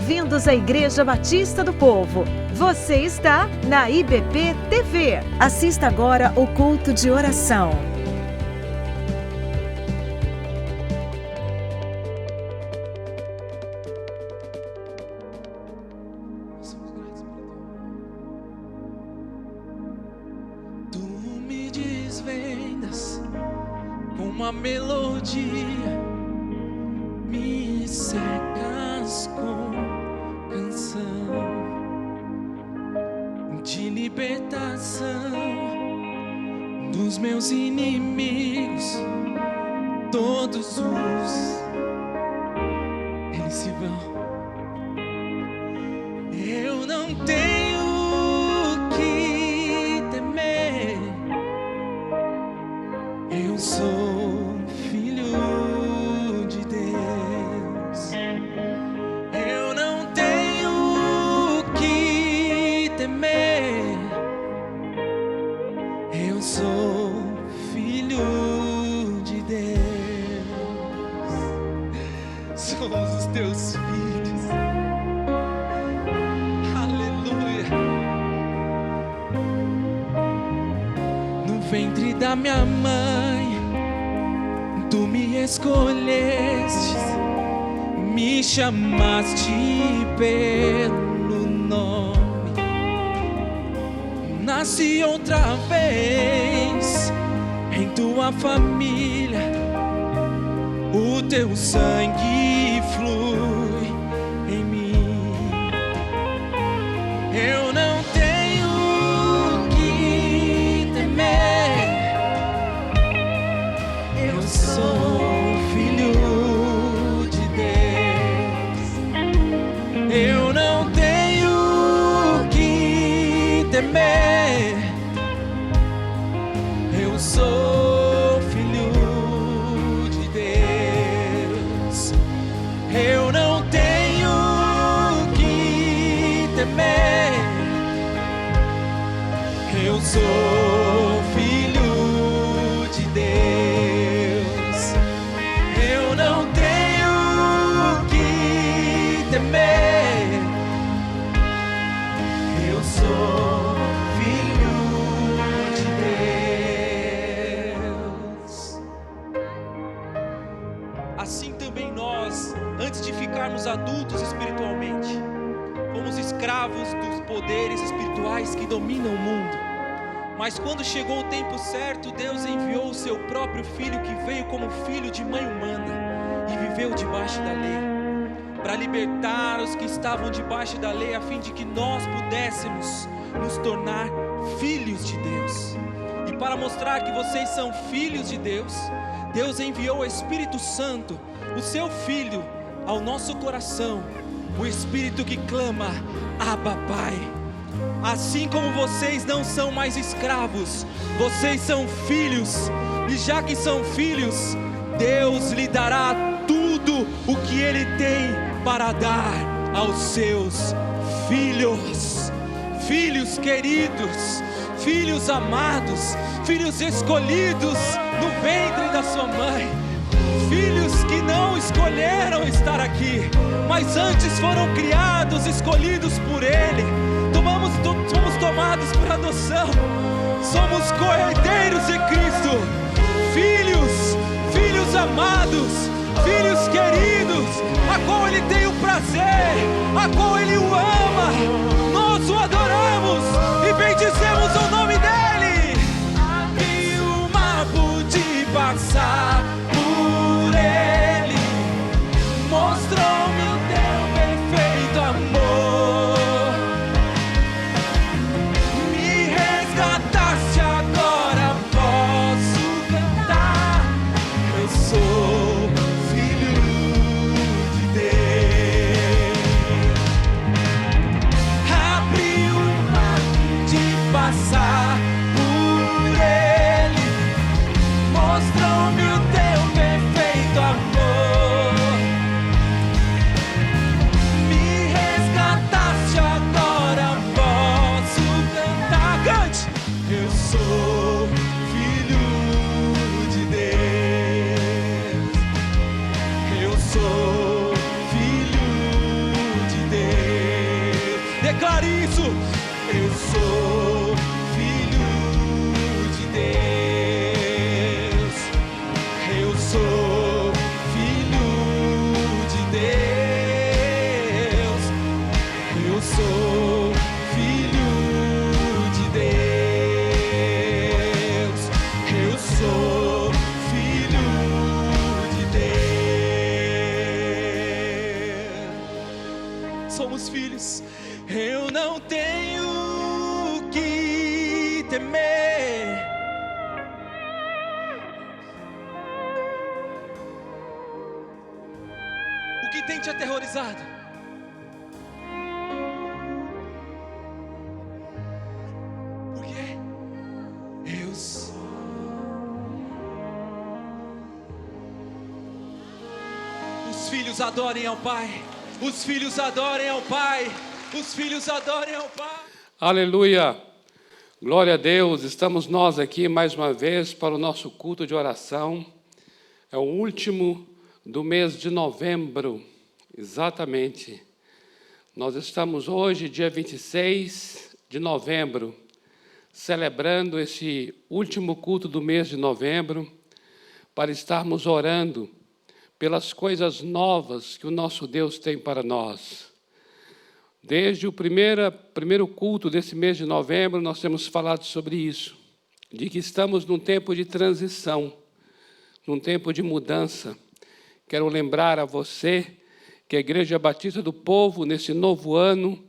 Bem-vindos à Igreja Batista do Povo. Você está na IBP TV. Assista agora o culto de oração. Tu me desvendas com uma melodia, me secas com canção de libertação dos meus inimigos. Todos eles se vão. Eu não tenho que temer. Eu sou filho de Deus. Eu não tenho que temer. Eu sou filho de Deus. Somos os teus filhos. Aleluia. No ventre da minha mãe, tu me escolhestes, me chamaste pelo nome. Nasci outra vez em tua família, o teu sangue flui em mim. Eu não tenho que temer. Eu sou filho de Deus. Eu não tenho que temer. Eu sou filho de Deus. Eu não tenho que temer. Eu sou filho de Deus. Eu não tenho que temer. Eu sou filho de Deus. Assim também nós, antes de ficarmos adultos espiritualmente, fomos escravos dos poderes espirituais que dominam o mundo. Mas quando chegou o tempo certo, Deus enviou o seu próprio Filho, que veio como filho de mãe humana e viveu debaixo da lei, para libertar os que estavam debaixo da lei, a fim de que nós pudéssemos nos tornar filhos de Deus. E para mostrar que vocês são filhos de Deus, Deus enviou o Espírito Santo, o seu Filho, ao nosso coração, o Espírito que clama: Abba, Pai. Assim como vocês não são mais escravos, vocês são filhos. E já que são filhos, Deus lhe dará tudo o que Ele tem para dar aos seus filhos. Filhos queridos, filhos amados, filhos escolhidos no ventre da sua mãe. Filhos que não escolheram estar aqui, mas antes foram criados, escolhidos por Ele. Somos tomados por adoção, somos co-herdeiros de Cristo. Filhos amados, filhos queridos, a qual Ele tem o prazer, a qual Ele o ama. Nós o adoramos e bendizemos o nome dEle. E o mar pude passar por Ele, mostrou-me o teu perfeito amor. Me resgataste, agora posso cantar. Eu sou filho de Deus. Abri o mar de passar por Ele, mostrou-me o teu perfeito amor. Me resgataste, agora posso cantar. Cante! Eu sou filho de Deus. Eu sou filho de Deus. não tenho o que temer. O que tem te aterrorizado? Por quê? Eu sou. Os filhos adorem ao Pai. Os filhos adorem ao Pai. Os filhos adorem ao Pai. Aleluia! Glória a Deus! Estamos nós aqui mais uma vez para o nosso culto de oração. É o último do mês de novembro, exatamente. Nós estamos hoje, dia 26 de novembro, celebrando esse último culto do mês de novembro, para estarmos orando pelas coisas novas que o nosso Deus tem para nós. Desde o primeiro culto desse mês de novembro, nós temos falado sobre isso, de que estamos num tempo de transição, num tempo de mudança. Quero lembrar a você que a Igreja Batista do Povo, nesse novo ano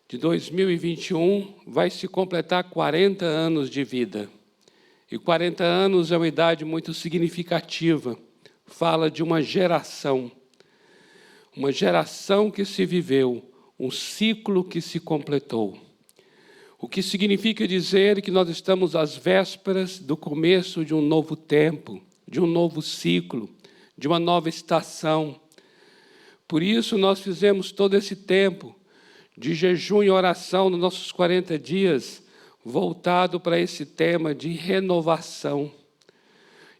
de 2021, vai se completar 40 anos de vida. E 40 anos é uma idade muito significativa. Fala de uma geração que se viveu, um ciclo que se completou. O que significa dizer que nós estamos às vésperas do começo de um novo tempo, de um novo ciclo, de uma nova estação. Por isso nós fizemos todo esse tempo de jejum e oração nos nossos 40 dias, voltado para esse tema de renovação.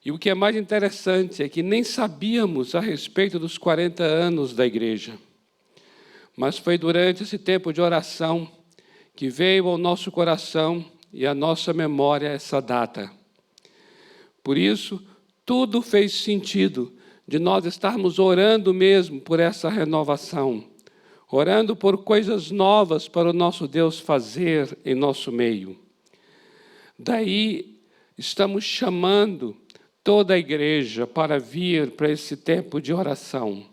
E o que é mais interessante é que nem sabíamos a respeito dos 40 anos da igreja. Mas foi durante esse tempo de oração que veio ao nosso coração e à nossa memória essa data. Por isso, tudo fez sentido de nós estarmos orando mesmo por essa renovação, orando por coisas novas para o nosso Deus fazer em nosso meio. Daí, estamos chamando toda a igreja para vir para esse tempo de oração.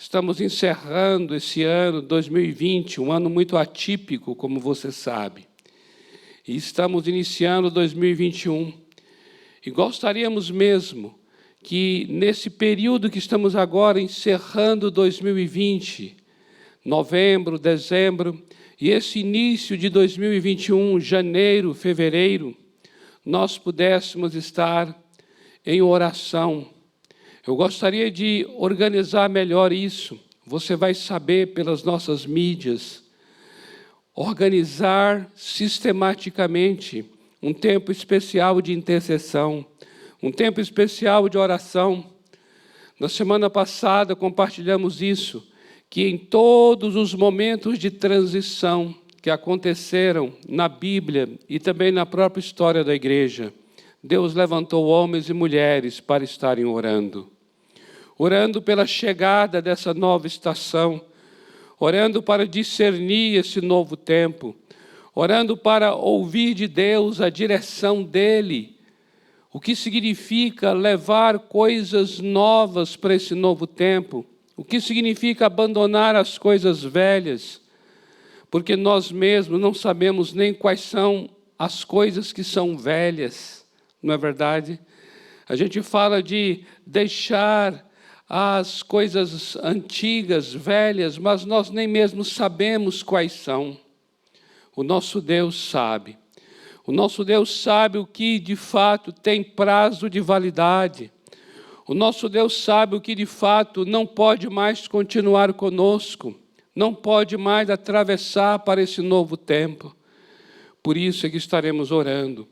Estamos encerrando esse ano 2020, um ano muito atípico, como você sabe. E estamos iniciando 2021. E gostaríamos mesmo que, nesse período que estamos agora encerrando 2020, novembro, dezembro, e esse início de 2021, janeiro, fevereiro, nós pudéssemos estar em oração. Eu gostaria de organizar melhor isso. Você vai saber pelas nossas mídias. Organizar sistematicamente um tempo especial de intercessão, um tempo especial de oração. Na semana passada compartilhamos isso, que em todos os momentos de transição que aconteceram na Bíblia e também na própria história da igreja, Deus levantou homens e mulheres para estarem orando. Orando pela chegada dessa nova estação, orando para discernir esse novo tempo, orando para ouvir de Deus a direção dEle, o que significa levar coisas novas para esse novo tempo, o que significa abandonar as coisas velhas, porque nós mesmos não sabemos nem quais são as coisas que são velhas. Não é verdade? A gente fala de deixar as coisas antigas, velhas, mas nós nem mesmo sabemos quais são. O nosso Deus sabe. O nosso Deus sabe o que de fato tem prazo de validade. O nosso Deus sabe o que de fato não pode mais continuar conosco, não pode mais atravessar para esse novo tempo. Por isso é que estaremos orando.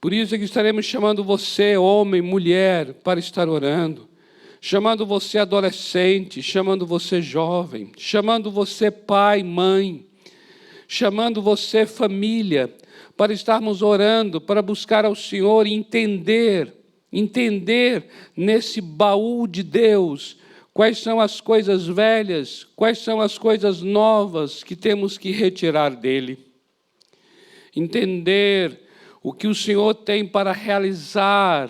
Por isso é que estaremos chamando você, homem, mulher, para estar orando. Chamando você adolescente, chamando você jovem, chamando você pai, mãe, chamando você família, para estarmos orando, para buscar ao Senhor e entender nesse baú de Deus, quais são as coisas velhas, quais são as coisas novas que temos que retirar dele. Entender o que o Senhor tem para realizar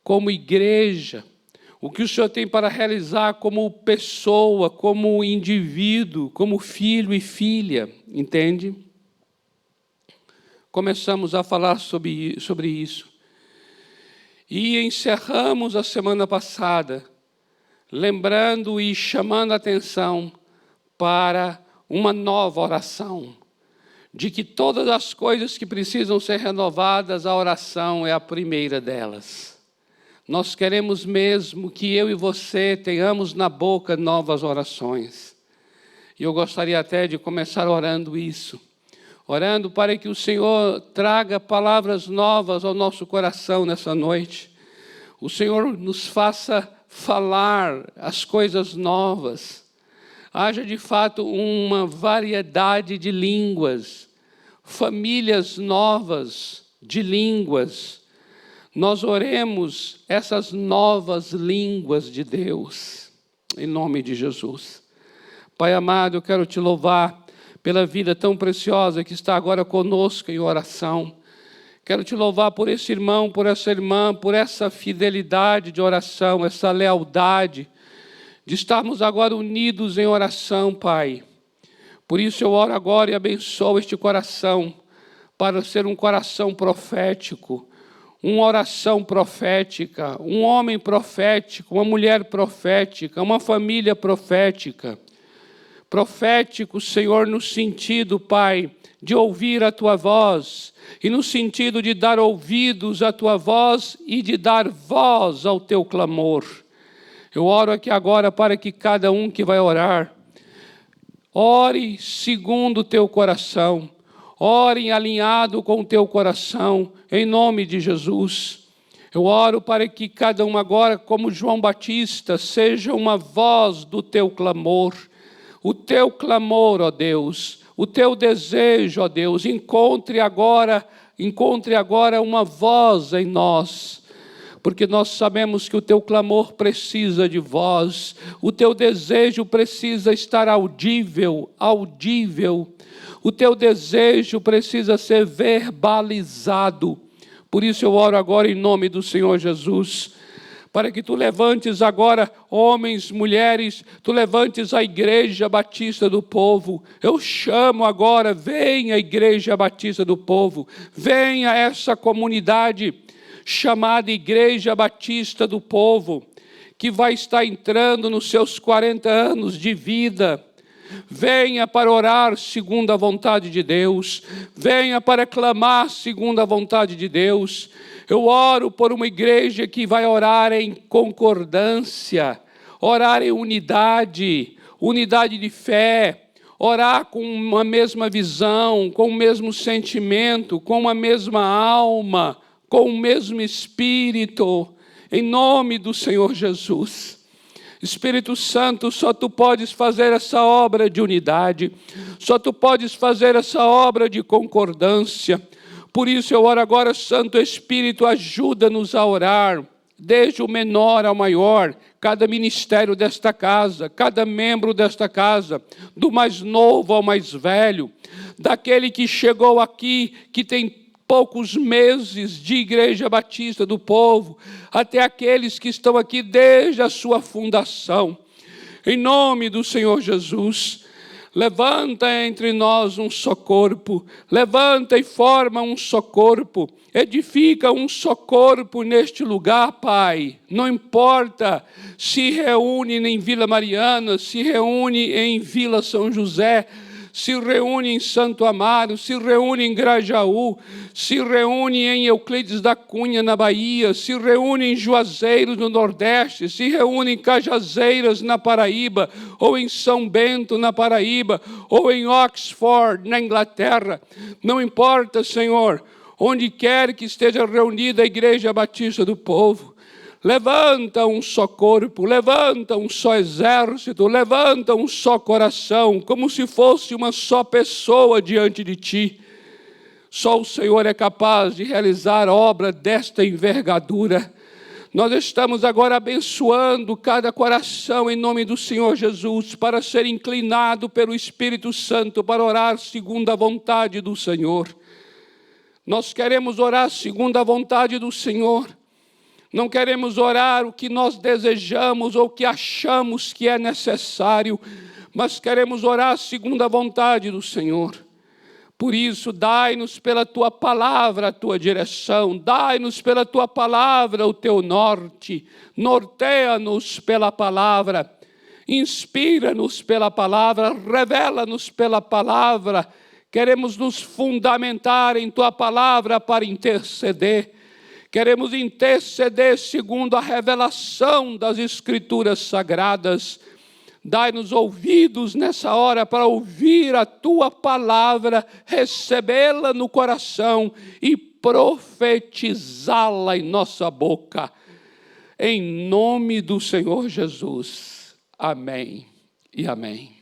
como igreja, o que o Senhor tem para realizar como pessoa, como indivíduo, como filho e filha, entende? começamos a falar sobre isso. E encerramos a semana passada, lembrando e chamando a atenção para uma nova oração, de que todas as coisas que precisam ser renovadas, a oração é a primeira delas. Nós queremos mesmo que eu e você tenhamos na boca novas orações. E eu gostaria até de começar orando isso, orando para que o Senhor traga palavras novas ao nosso coração nessa noite. O Senhor nos faça falar as coisas novas. Haja de fato uma variedade de línguas, famílias novas de línguas. Nós oremos essas novas línguas de Deus, em nome de Jesus. Pai amado, eu quero te louvar pela vida tão preciosa que está agora conosco em oração. Quero te louvar por esse irmão, por essa irmã, por essa fidelidade de oração, essa lealdade, de estarmos agora unidos em oração, Pai. Por isso eu oro agora e abençoo este coração, para ser um coração profético, uma oração profética, um homem profético, uma mulher profética, uma família profética. Profético, Senhor, no sentido, Pai, de ouvir a Tua voz, e no sentido de dar ouvidos à Tua voz e de dar voz ao Teu clamor. Eu oro aqui agora para que cada um que vai orar, ore segundo o Teu coração, ore alinhado com o Teu coração, em nome de Jesus. Eu oro para que cada um agora, como João Batista, seja uma voz do Teu clamor. O Teu clamor, ó Deus, o Teu desejo, ó Deus, encontre agora uma voz em nós, porque nós sabemos que o Teu clamor precisa de voz, o Teu desejo precisa estar audível, o Teu desejo precisa ser verbalizado. Por isso eu oro agora em nome do Senhor Jesus, para que Tu levantes agora homens, mulheres, Tu levantes a Igreja Batista do Povo. Eu chamo agora, venha a Igreja Batista do Povo, venha essa comunidade chamada Igreja Batista do Povo, que vai estar entrando nos seus 40 anos de vida. Venha para orar segundo a vontade de Deus, venha para clamar segundo a vontade de Deus. Eu oro por uma igreja que vai orar em concordância, orar em unidade de fé, orar com uma mesma visão, com o mesmo sentimento, com uma mesma alma, com o mesmo espírito, em nome do Senhor Jesus. Espírito Santo, só Tu podes fazer essa obra de unidade, só Tu podes fazer essa obra de concordância. Por isso eu oro agora, Santo Espírito, ajuda-nos a orar, desde o menor ao maior, cada ministério desta casa, cada membro desta casa, do mais novo ao mais velho, daquele que chegou aqui, que tem poucos meses de Igreja Batista do Povo, até aqueles que estão aqui desde a sua fundação. Em nome do Senhor Jesus, levanta entre nós um só corpo, levanta e forma um só corpo, edifica um só corpo neste lugar, Pai. Não importa se reúne em Vila Mariana, se reúne em Vila São José, se reúne em Santo Amaro, se reúne em Grajaú, se reúne em Euclides da Cunha, na Bahia, se reúne em Juazeiro, no Nordeste, se reúne em Cajazeiras, na Paraíba, ou em São Bento, na Paraíba, ou em Oxford, na Inglaterra. Não importa, Senhor, onde quer que esteja reunida a Igreja Batista do Povo, levanta um só corpo, levanta um só exército, levanta um só coração, como se fosse uma só pessoa diante de Ti. Só o Senhor é capaz de realizar obra desta envergadura. Nós estamos agora abençoando cada coração em nome do Senhor Jesus, para ser inclinado pelo Espírito Santo, para orar segundo a vontade do Senhor. Nós queremos orar segundo a vontade do Senhor. Não queremos orar o que nós desejamos ou o que achamos que é necessário, mas queremos orar segundo a vontade do Senhor. Por isso, dai-nos pela Tua palavra a Tua direção, dai-nos pela Tua palavra o Teu norte, norteia-nos pela palavra, inspira-nos pela palavra, revela-nos pela palavra. Queremos nos fundamentar em Tua palavra para interceder. Queremos interceder segundo a revelação das Escrituras Sagradas. Dai-nos ouvidos nessa hora para ouvir a Tua palavra, recebê-la no coração e profetizá-la em nossa boca. Em nome do Senhor Jesus. Amém e amém.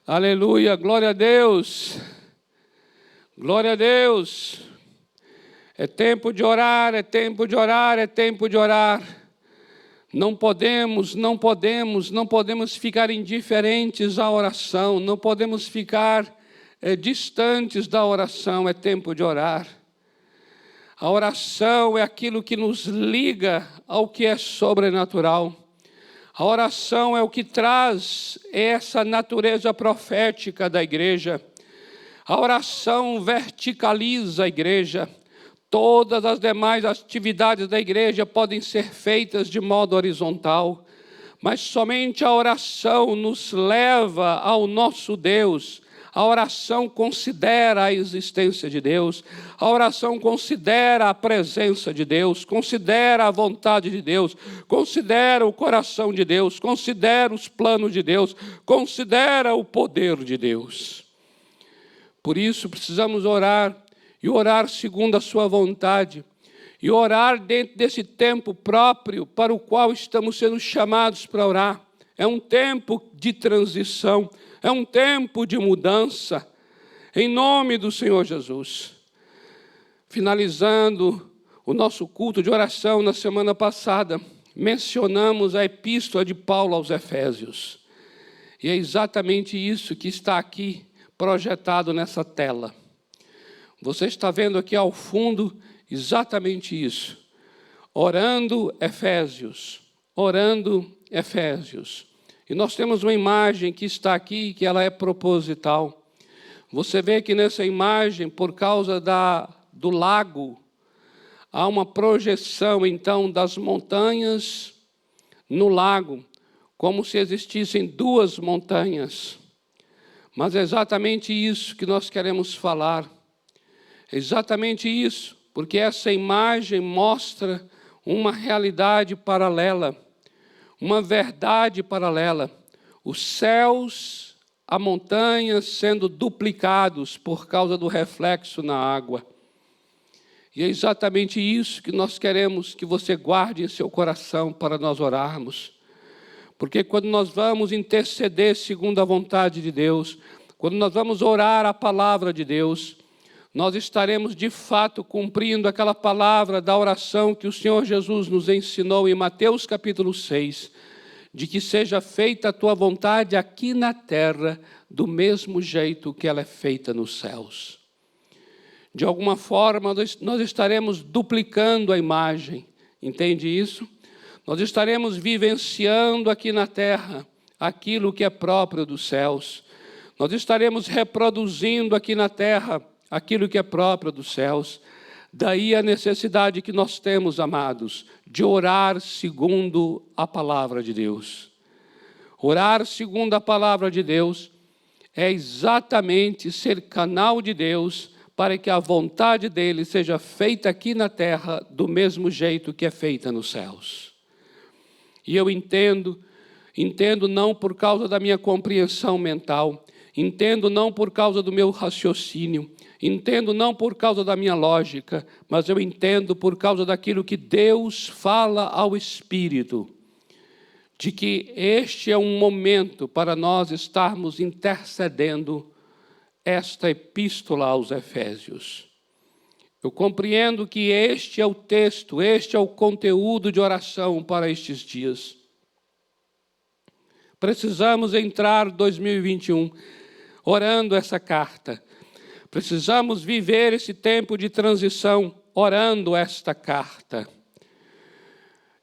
Aleluia, glória a Deus. Glória a Deus. É tempo de orar, é tempo de orar, é tempo de orar. Não podemos ficar indiferentes à oração, não podemos ficar distantes da oração, é tempo de orar. A oração é aquilo que nos liga ao que é sobrenatural. A oração é o que traz essa natureza profética da igreja. A oração verticaliza a igreja. Todas as demais atividades da igreja podem ser feitas de modo horizontal, mas somente a oração nos leva ao nosso Deus. A oração considera a existência de Deus, a oração considera a presença de Deus, considera a vontade de Deus, considera o coração de Deus, considera os planos de Deus, considera o poder de Deus. Por isso precisamos orar, e orar segundo a sua vontade, e orar dentro desse tempo próprio para o qual estamos sendo chamados para orar. É um tempo de transição, é um tempo de mudança, em nome do Senhor Jesus. Finalizando o nosso culto de oração na semana passada, mencionamos a epístola de Paulo aos Efésios. E é exatamente isso que está aqui projetado nessa tela. Você está vendo aqui ao fundo exatamente isso. Orando Efésios. Orando Efésios. E nós temos uma imagem que está aqui, que ela é proposital. Você vê que nessa imagem, por causa do lago, há uma projeção, então, das montanhas no lago, como se existissem duas montanhas. Mas é exatamente isso que nós queremos falar. Exatamente isso, porque essa imagem mostra uma realidade paralela, uma verdade paralela. Os céus, a montanha sendo duplicados por causa do reflexo na água. E é exatamente isso que nós queremos que você guarde em seu coração para nós orarmos. Porque quando nós vamos interceder segundo a vontade de Deus, quando nós vamos orar a palavra de Deus, nós estaremos de fato cumprindo aquela palavra da oração que o Senhor Jesus nos ensinou em Mateus capítulo 6, de que seja feita a tua vontade aqui na terra, do mesmo jeito que ela é feita nos céus. De alguma forma, nós estaremos duplicando a imagem, entende isso? Nós estaremos vivenciando aqui na terra aquilo que é próprio dos céus. Nós estaremos reproduzindo aqui na terra aquilo que é próprio dos céus. Daí a necessidade que nós temos, amados, de orar segundo a palavra de Deus. Orar segundo a palavra de Deus é exatamente ser canal de Deus para que a vontade dele seja feita aqui na terra do mesmo jeito que é feita nos céus. E eu entendo não por causa da minha compreensão mental, entendo não por causa do meu raciocínio, entendo não por causa da minha lógica, mas eu entendo por causa daquilo que Deus fala ao Espírito, de que este é um momento para nós estarmos intercedendo esta epístola aos Efésios. Eu compreendo que este é o texto, este é o conteúdo de oração para estes dias. Precisamos entrar 2021 orando essa carta. Precisamos viver esse tempo de transição orando esta carta.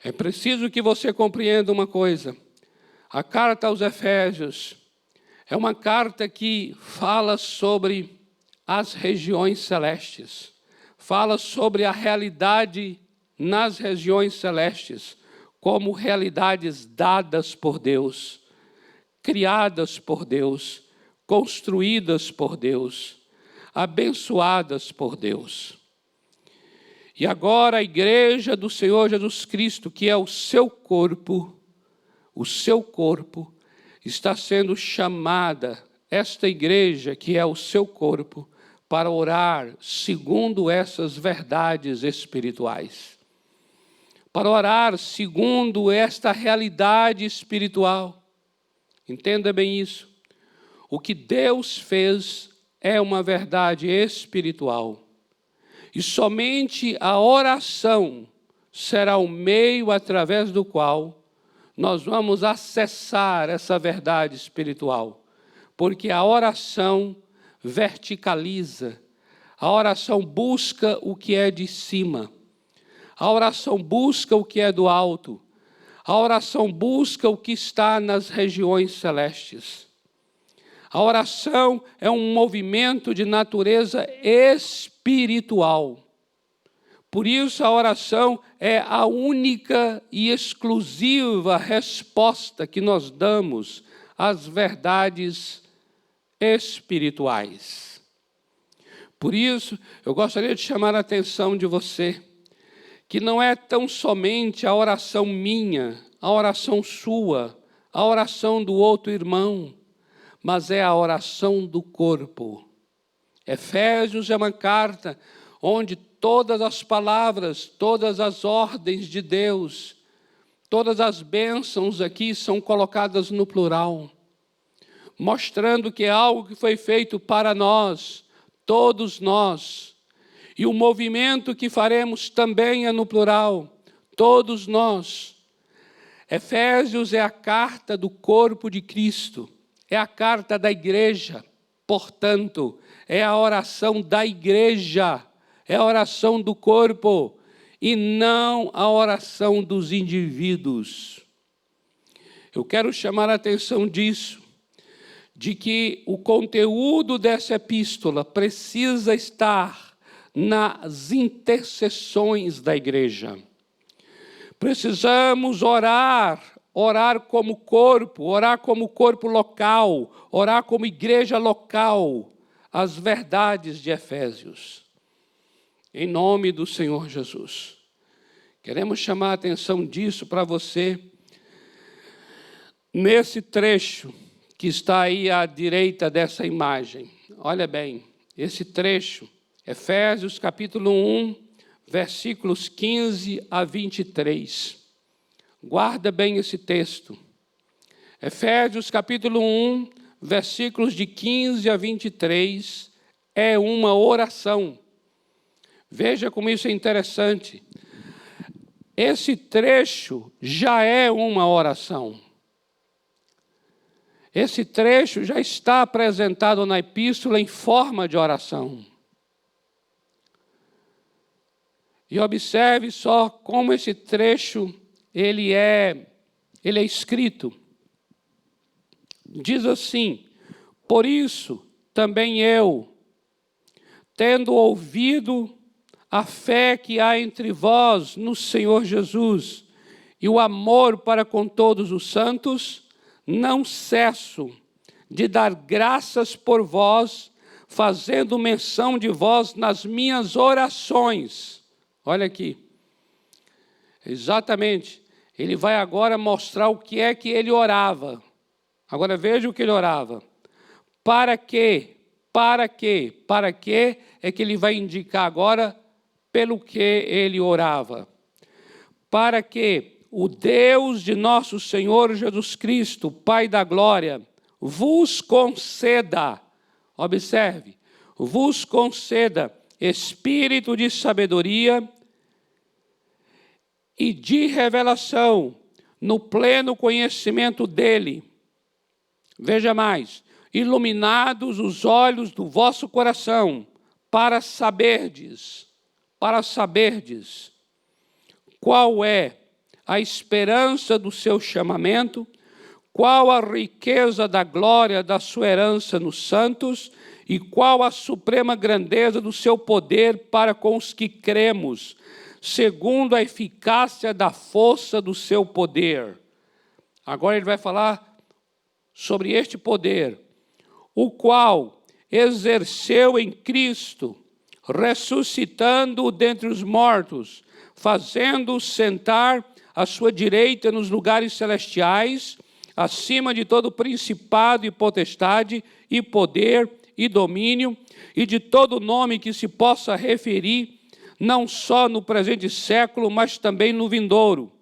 É preciso que você compreenda uma coisa. A carta aos Efésios É uma carta que fala sobre as regiões celestes, fala sobre a realidade nas regiões celestes, como realidades dadas por Deus, criadas por Deus, construídas por Deus, abençoadas por Deus. E agora a igreja do Senhor Jesus Cristo, que é o seu corpo, está sendo chamada, esta igreja que é o seu corpo, para orar segundo essas verdades espirituais. Para orar segundo esta realidade espiritual. Entenda bem isso. O que Deus fez é uma verdade espiritual. E somente a oração será o meio através do qual nós vamos acessar essa verdade espiritual. Porque a oração verticaliza, a oração busca o que é de cima, a oração busca o que é do alto, a oração busca o que está nas regiões celestes. A oração é um movimento de natureza espiritual. Por isso a oração é a única e exclusiva resposta que nós damos às verdades espirituais. Por isso, eu gostaria de chamar a atenção de você, que não é tão somente a oração minha, a oração sua, a oração do outro irmão, mas é a oração do corpo. Efésios é uma carta onde todas as palavras, todas as ordens de Deus, todas as bênçãos aqui são colocadas no plural, mostrando que é algo que foi feito para nós, todos nós. E o movimento que faremos também é no plural, todos nós. Efésios é a carta do corpo de Cristo, é a carta da igreja, portanto, é a oração da igreja, é a oração do corpo, e não a oração dos indivíduos. Eu quero chamar a atenção disso, de que o conteúdo dessa epístola precisa estar nas intercessões da igreja. Precisamos orar como corpo local, orar como igreja local, as verdades de Efésios. Em nome do Senhor Jesus. Queremos chamar a atenção disso para você, nesse trecho que está aí à direita dessa imagem. Olha bem, esse trecho, Efésios capítulo 1, versículos 15 a 23. Guarda bem esse texto. Efésios capítulo 1, versículos de 15 a 23, é uma oração. Veja como isso é interessante. Esse trecho já é uma oração. Esse trecho já está apresentado na epístola em forma de oração. E observe só como esse trecho ele é escrito. Diz assim: por isso também eu, tendo ouvido a fé que há entre vós no Senhor Jesus e o amor para com todos os santos, não cesso de dar graças por vós, fazendo menção de vós nas minhas orações. Olha aqui. Exatamente. Ele vai agora mostrar o que é que ele orava. Agora veja o que ele orava. Para quê? É que ele vai indicar agora pelo que ele orava. Para que o Deus de nosso Senhor Jesus Cristo, Pai da glória, vos conceda, observe, vos conceda espírito de sabedoria e de revelação no pleno conhecimento dele. Veja mais, iluminados os olhos do vosso coração, para saberdes qual é a esperança do seu chamamento, qual a riqueza da glória da sua herança nos santos e qual a suprema grandeza do seu poder para com os que cremos, segundo a eficácia da força do seu poder. Agora ele vai falar sobre este poder, o qual exerceu em Cristo, ressuscitando-o dentre os mortos, fazendo-o sentar à sua direita nos lugares celestiais, acima de todo principado e potestade, e poder, e domínio, e de todo nome que se possa referir, não só no presente século, mas também no vindouro.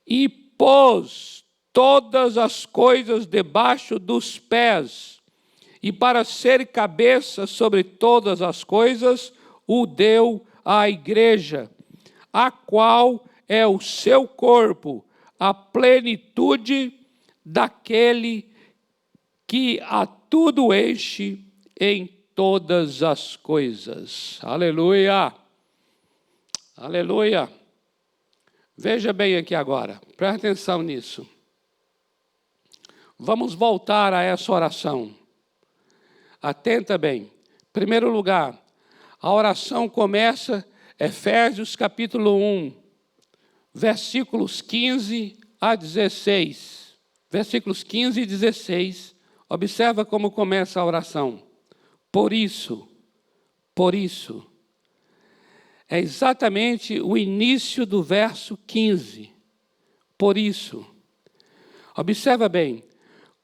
E pôs todas as coisas debaixo dos pés, e para ser cabeça sobre todas as coisas, o deu à igreja, a qual é o seu corpo, a plenitude daquele que a tudo enche em todas as coisas. Aleluia! Aleluia! Veja bem aqui agora, presta atenção nisso. Vamos voltar a essa oração. Atenta bem. Em primeiro lugar, a oração começa, Efésios capítulo 1, versículos 15 a 16. Versículos 15 e 16. Observa como começa a oração. Por isso. É exatamente o início do verso 15. Por isso. Observa bem.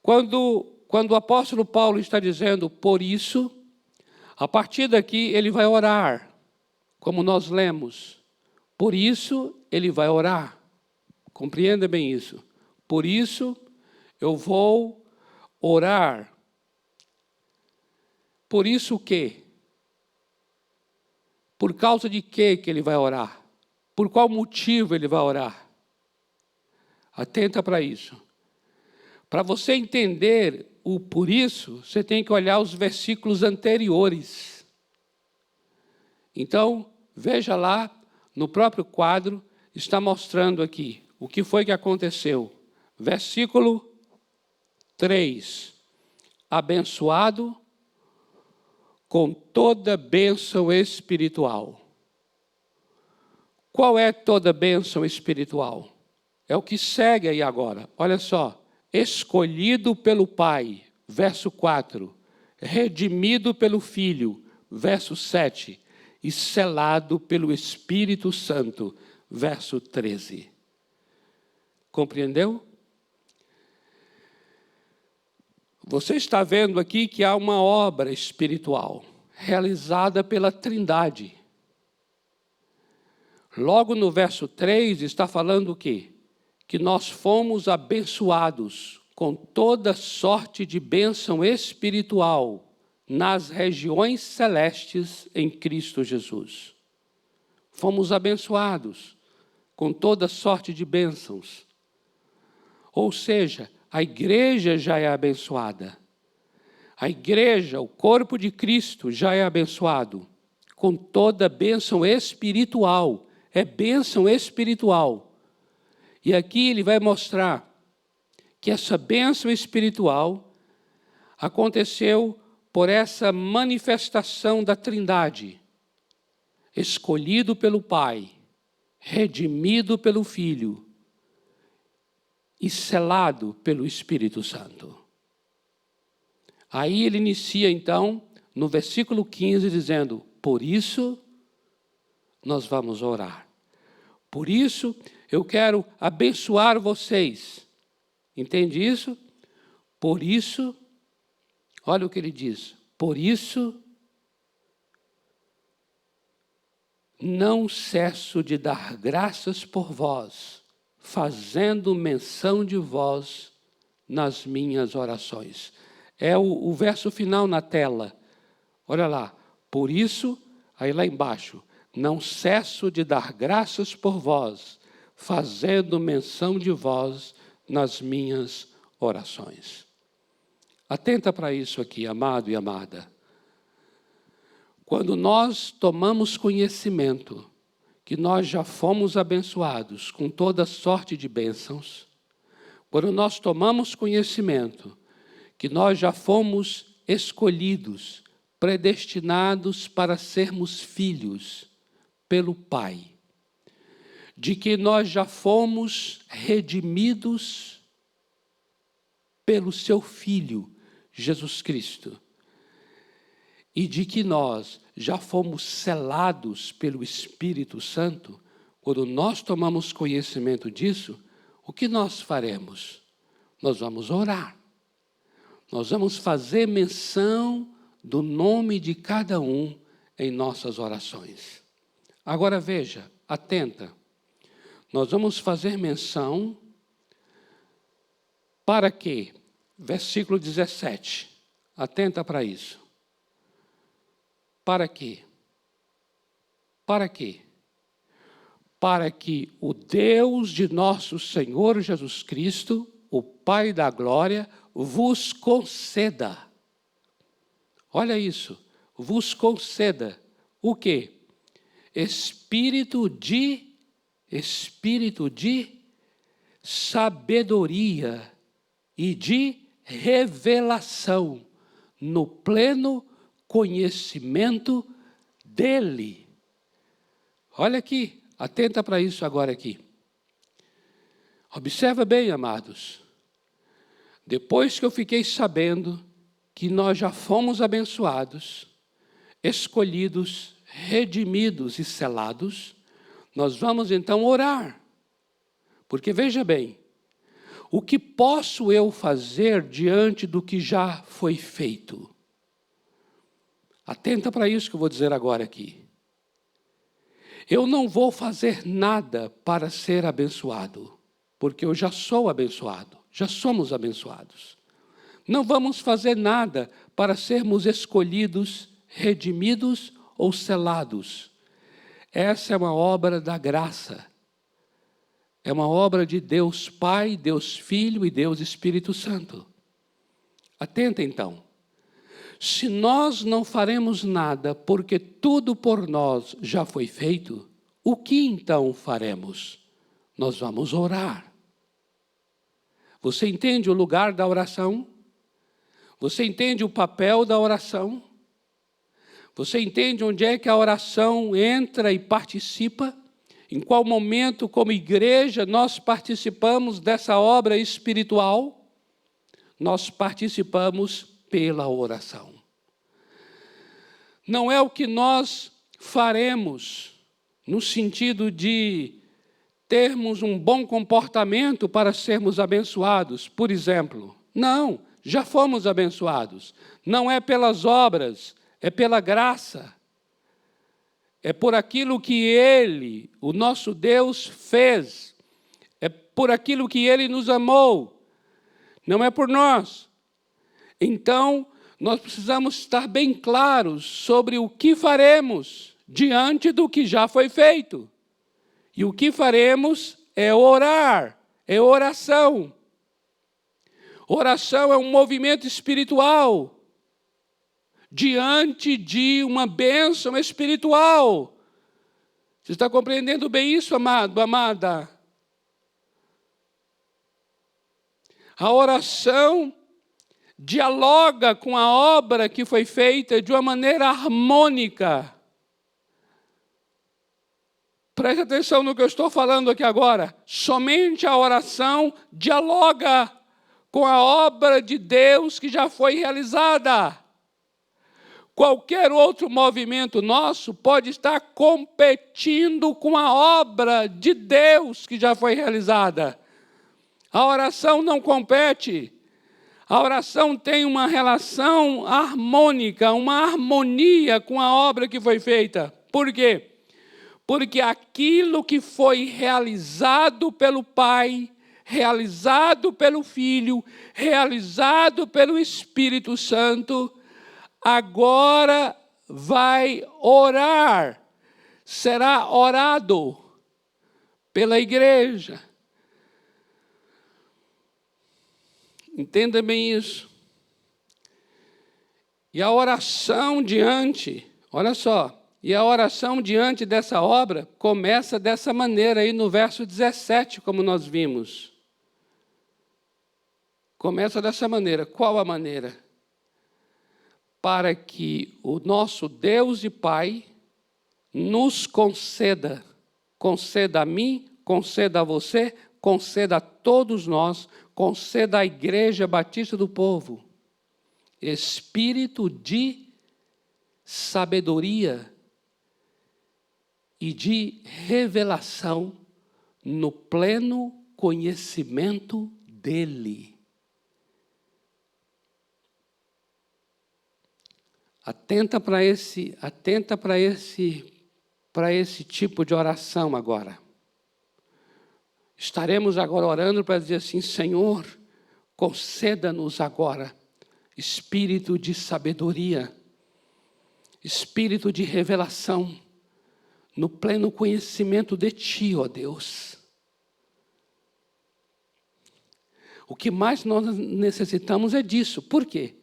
Quando o apóstolo Paulo está dizendo por isso, a partir daqui ele vai orar, como nós lemos. Por isso ele vai orar. Compreenda bem isso. Por isso eu vou orar. Por isso o quê? Por causa de quê que ele vai orar? Por qual motivo ele vai orar? Atenta para isso. Para você entender o por isso, você tem que olhar os versículos anteriores. Então, veja lá, no próprio quadro, está mostrando aqui o que foi que aconteceu. Versículo 3. Abençoado com toda bênção espiritual. Qual é toda bênção espiritual? É o que segue aí agora. Olha só. Escolhido pelo Pai, verso 4. Redimido pelo Filho, verso 7. E selado pelo Espírito Santo, verso 13. Compreendeu? Você está vendo aqui que há uma obra espiritual realizada pela Trindade. Logo no verso 3 está falando o quê? Que nós fomos abençoados com toda sorte de bênção espiritual nas regiões celestes em Cristo Jesus. Fomos abençoados com toda sorte de bênçãos. Ou seja, a igreja já é abençoada. A igreja, o corpo de Cristo, já é abençoado com toda bênção espiritual. É bênção espiritual. E aqui ele vai mostrar que essa bênção espiritual aconteceu por essa manifestação da Trindade. Escolhido pelo Pai, redimido pelo Filho e selado pelo Espírito Santo. Aí ele inicia então, no versículo 15, dizendo, por isso nós vamos orar. Por isso eu quero abençoar vocês. Entende isso? Por isso, olha o que ele diz. Por isso, não cesso de dar graças por vós, fazendo menção de vós nas minhas orações. É o verso final na tela. Olha lá. Por isso, aí lá embaixo, não cesso de dar graças por vós, fazendo menção de vós nas minhas orações. Atenta para isso aqui, amado e amada. Quando nós tomamos conhecimento que nós já fomos abençoados com toda sorte de bênçãos, quando nós tomamos conhecimento que nós já fomos escolhidos, predestinados para sermos filhos pelo Pai, de que nós já fomos redimidos pelo seu Filho, Jesus Cristo, e de que nós já fomos selados pelo Espírito Santo, quando nós tomamos conhecimento disso, o que nós faremos? Nós vamos orar. Nós vamos fazer menção do nome de cada um em nossas orações. Agora veja, atenta. Nós vamos fazer menção para quê? Versículo 17. Atenta para isso. Para quê? Para quê? Para que o Deus de nosso Senhor Jesus Cristo, o Pai da glória, vos conceda. Olha isso, vos conceda o quê? Espírito de sabedoria e de revelação no pleno conhecimento dele. Olha aqui, atenta para isso agora aqui. Observa bem, amados. Depois que eu fiquei sabendo que nós já fomos abençoados, escolhidos, redimidos e selados, nós vamos então orar. Porque veja bem, o que posso eu fazer diante do que já foi feito? Atenta para isso que eu vou dizer agora aqui. Eu não vou fazer nada para ser abençoado, porque eu já sou abençoado, já somos abençoados. Não vamos fazer nada para sermos escolhidos, redimidos ou selados. Essa é uma obra da graça. É uma obra de Deus Pai, Deus Filho e Deus Espírito Santo. Atenta então. Se nós não faremos nada, porque tudo por nós já foi feito, o que então faremos? Nós vamos orar. Você entende o lugar da oração? Você entende o papel da oração? Você entende onde é que a oração entra e participa? Em qual momento, como igreja, nós participamos dessa obra espiritual? Nós participamos pela oração. Não é o que nós faremos no sentido de termos um bom comportamento para sermos abençoados, por exemplo. Não, já fomos abençoados. Não é pelas obras, é pela graça. É por aquilo que Ele, o nosso Deus, fez. É por aquilo que Ele nos amou. Não é por nós. Então, nós precisamos estar bem claros sobre o que faremos diante do que já foi feito. E o que faremos é orar, é oração. Oração é um movimento espiritual diante de uma bênção espiritual. Você está compreendendo bem isso, amado, amada? A oração dialoga com a obra que foi feita de uma maneira harmônica. Preste atenção no que eu estou falando aqui agora. Somente a oração dialoga com a obra de Deus que já foi realizada. Qualquer outro movimento nosso pode estar competindo com a obra de Deus que já foi realizada. A oração não compete. A oração tem uma relação harmônica, uma harmonia com a obra que foi feita. Por quê? Porque aquilo que foi realizado pelo Pai, realizado pelo Filho, realizado pelo Espírito Santo, agora vai orar, será orado pela igreja. Entenda bem isso. E a oração diante, olha só, e a oração diante dessa obra começa dessa maneira aí no verso 17, como nós vimos. Começa dessa maneira. Qual a maneira? Para que o nosso Deus e Pai nos conceda a mim, conceda a você, conceda a todos nós, conceda à Igreja Batista do Povo, espírito de sabedoria e de revelação no pleno conhecimento dEle. Atenta para esse tipo de oração agora. Estaremos agora orando para dizer assim: Senhor, conceda-nos agora espírito de sabedoria, espírito de revelação, no pleno conhecimento de Ti, ó Deus. O que mais nós necessitamos é disso. Por quê?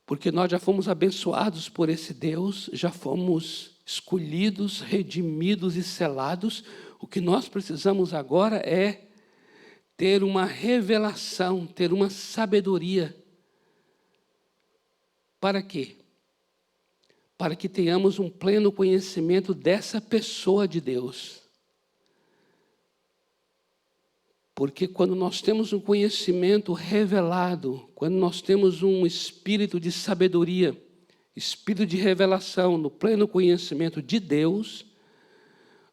Porque nós já fomos abençoados por esse Deus, já fomos escolhidos, redimidos e selados. O que nós precisamos agora é ter uma revelação, ter uma sabedoria. Para quê? Para que tenhamos um pleno conhecimento dessa pessoa de Deus. Porque quando nós temos um conhecimento revelado, quando nós temos um espírito de sabedoria, espírito de revelação no pleno conhecimento de Deus,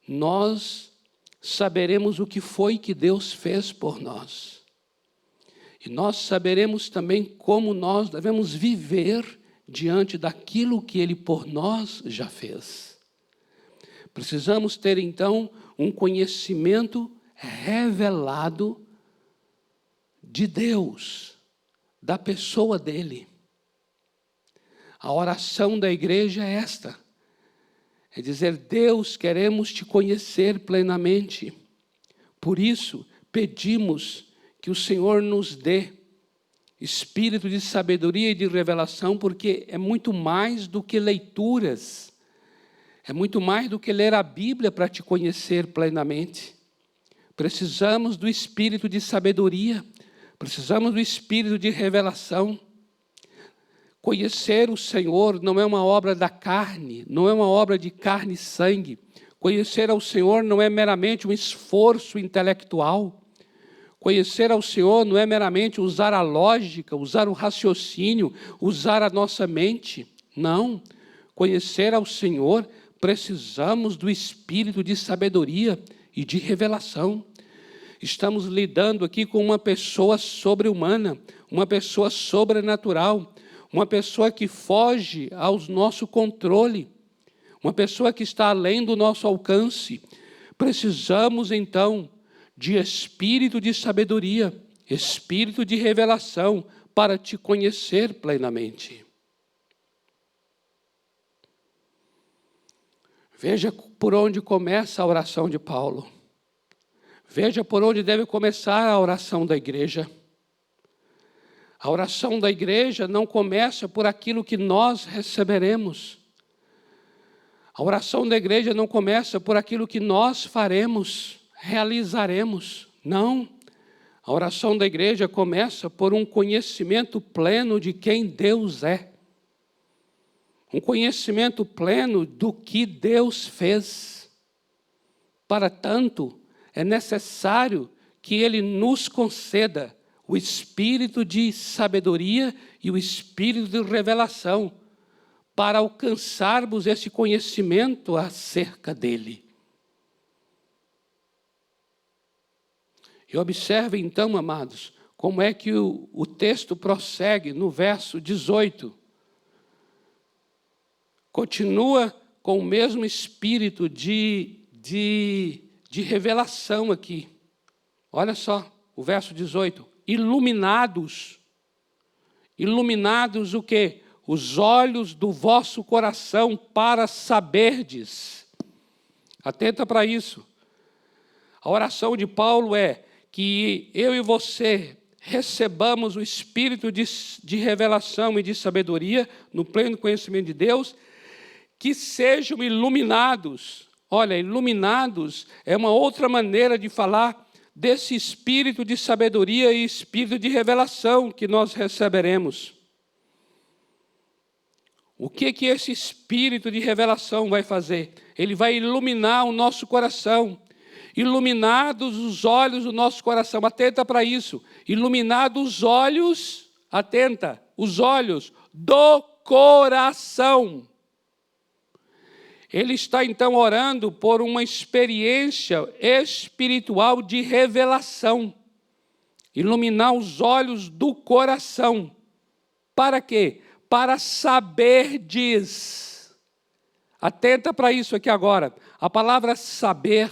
nós saberemos o que foi que Deus fez por nós. E nós saberemos também como nós devemos viver diante daquilo que Ele por nós já fez. Precisamos ter então um conhecimento revelado de Deus, da pessoa dEle. A oração da igreja é esta: é dizer, Deus, queremos Te conhecer plenamente. Por isso, pedimos que o Senhor nos dê espírito de sabedoria e de revelação, porque é muito mais do que leituras, é muito mais do que ler a Bíblia para Te conhecer plenamente. Precisamos do espírito de sabedoria, precisamos do espírito de revelação. Conhecer o Senhor não é uma obra da carne, não é uma obra de carne e sangue. Conhecer ao Senhor não é meramente um esforço intelectual. Conhecer ao Senhor não é meramente usar a lógica, usar o raciocínio, usar a nossa mente. Não. Conhecer ao Senhor, precisamos do espírito de sabedoria e de revelação. Estamos lidando aqui com uma pessoa sobre-humana, uma pessoa sobrenatural, uma pessoa que foge ao nosso controle, uma pessoa que está além do nosso alcance. Precisamos, então, de espírito de sabedoria, espírito de revelação, para Te conhecer plenamente. Veja por onde começa a oração de Paulo. Veja por onde deve começar a oração da igreja. A oração da igreja não começa por aquilo que nós receberemos. A oração da igreja não começa por aquilo que nós faremos, realizaremos. Não. A oração da igreja começa por um conhecimento pleno de quem Deus é. Um conhecimento pleno do que Deus fez. Para tanto, é necessário que Ele nos conceda o espírito de sabedoria e o espírito de revelação para alcançarmos esse conhecimento acerca dEle. E observe então, amados, como é que o texto prossegue no verso 18. Continua com o mesmo espírito de revelação aqui. Olha só, o verso 18. Iluminados. Iluminados o quê? Os olhos do vosso coração para saberdes. Atenta para isso. A oração de Paulo é que eu e você recebamos o espírito de revelação e de sabedoria no pleno conhecimento de Deus, que sejam iluminados. Olha, iluminados é uma outra maneira de falar desse espírito de sabedoria e espírito de revelação que nós receberemos. O que esse espírito de revelação vai fazer? Ele vai iluminar o nosso coração. Iluminados os olhos do nosso coração, atenta para isso. Iluminados os olhos, atenta, os olhos do coração. Ele está então orando por uma experiência espiritual de revelação. Iluminar os olhos do coração. Para quê? Para saberdes. Atenta para isso aqui agora. A palavra saber,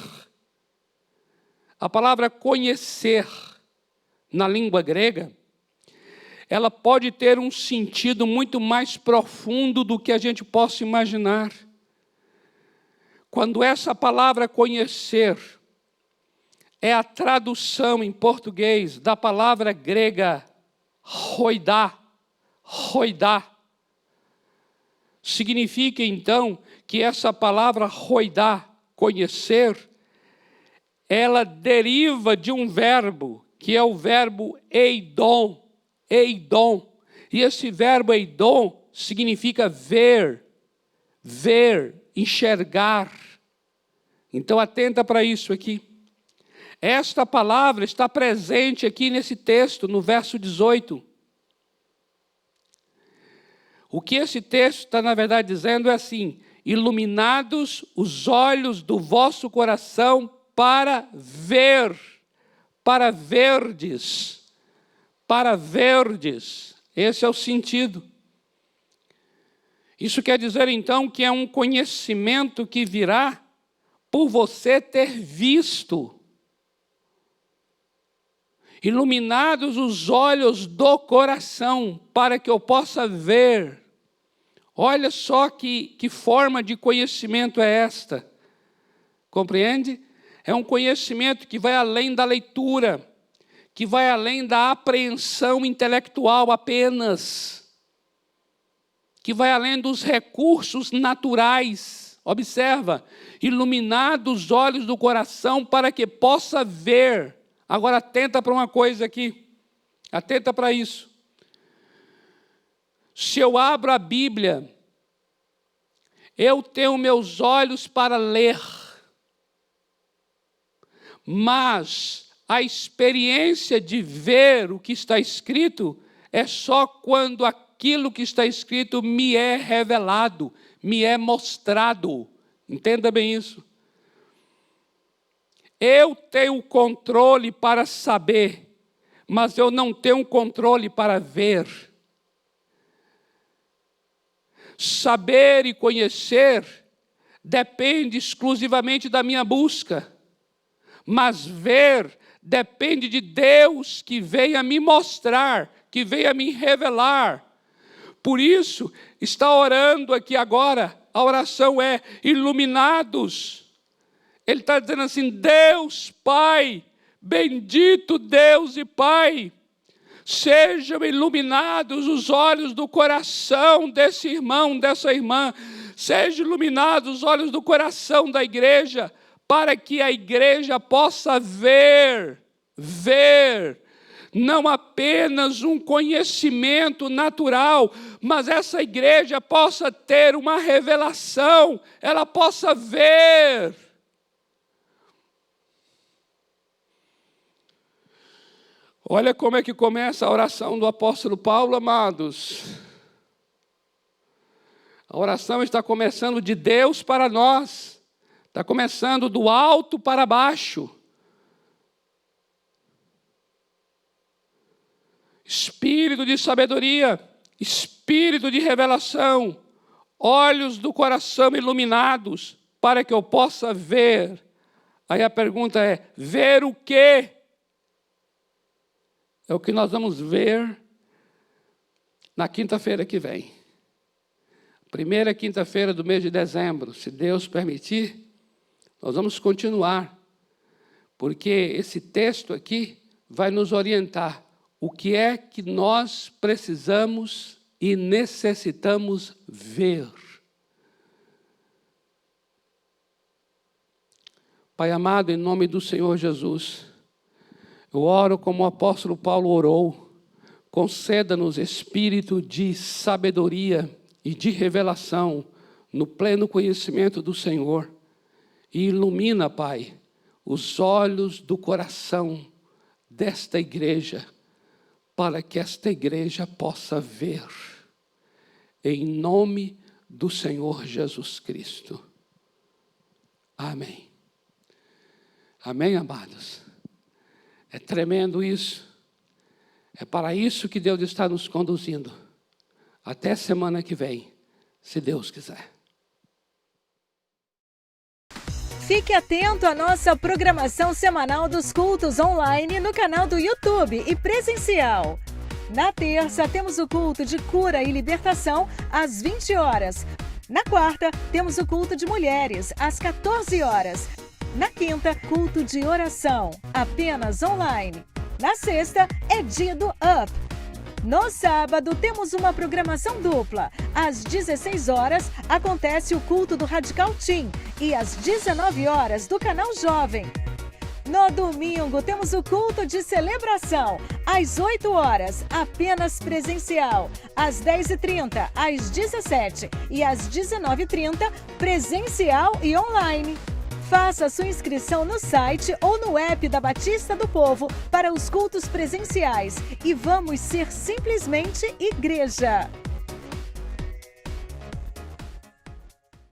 a palavra conhecer, na língua grega, ela pode ter um sentido muito mais profundo do que a gente possa imaginar. Quando essa palavra conhecer é a tradução em português da palavra grega roidá, significa então que essa palavra roidá, conhecer, ela deriva de um verbo, que é o verbo eidom. E esse verbo eidom significa ver, enxergar. Então atenta para isso aqui. Esta palavra está presente aqui nesse texto, no verso 18. O que esse texto está, na verdade, dizendo é assim: iluminados os olhos do vosso coração para ver, para verdes. Esse é o sentido. Isso quer dizer, então, que é um conhecimento que virá por você ter visto. Iluminados os olhos do coração, para que eu possa ver. Olha só que forma de conhecimento é esta. Compreende? É um conhecimento que vai além da leitura, que vai além da apreensão intelectual apenas, que vai além dos recursos naturais. Observa, iluminados os olhos do coração para que possa ver. Agora atenta para uma coisa aqui, atenta para isso. Se eu abro a Bíblia, eu tenho meus olhos para ler, mas a experiência de ver o que está escrito é só quando aquilo que está escrito me é revelado, me é mostrado. Entenda bem isso. Eu tenho controle para saber, mas eu não tenho controle para ver. Saber e conhecer depende exclusivamente da minha busca, mas ver depende de Deus que venha me mostrar, que venha me revelar. Por isso, está orando aqui agora, a oração é iluminados. Ele está dizendo assim: Deus Pai, bendito Deus e Pai, sejam iluminados os olhos do coração desse irmão, dessa irmã, sejam iluminados os olhos do coração da igreja, para que a igreja possa ver, não apenas um conhecimento natural, mas essa igreja possa ter uma revelação, ela possa ver. Olha como é que começa a oração do apóstolo Paulo, amados. A oração está começando de Deus para nós. Está começando do alto para baixo. Espírito de sabedoria, espírito de revelação, olhos do coração iluminados, para que eu possa ver. Aí a pergunta é: ver o quê? É o que nós vamos ver na quinta-feira que vem. Primeira quinta-feira do mês de dezembro, se Deus permitir, nós vamos continuar, porque esse texto aqui vai nos orientar o que é que nós precisamos e necessitamos ver. Pai amado, em nome do Senhor Jesus, Eu oro como o apóstolo Paulo orou. Conceda-nos espírito de sabedoria e de revelação no pleno conhecimento do Senhor. E ilumina, Pai, os olhos do coração desta igreja, para que esta igreja possa ver, em nome do Senhor Jesus Cristo. Amém. Amém, amados? É tremendo isso. É para isso que Deus está nos conduzindo. Até semana que vem, se Deus quiser. Fique atento à nossa programação semanal dos cultos online no canal do YouTube e presencial. Na terça, temos o culto de cura e libertação às 20 horas. Na quarta, temos o culto de mulheres às 14 horas. Na quinta, culto de oração, apenas online. Na sexta, é dia do Up. No sábado, temos uma programação dupla. Às 16 horas, acontece o culto do Radical Team e às 19 horas, do Canal Jovem. No domingo, temos o culto de celebração, às 8 horas, apenas presencial. Às 10h30, às 17h e às 19h30, presencial e online. Faça sua inscrição no site ou no app da Batista do Povo para os cultos presenciais e vamos ser simplesmente igreja.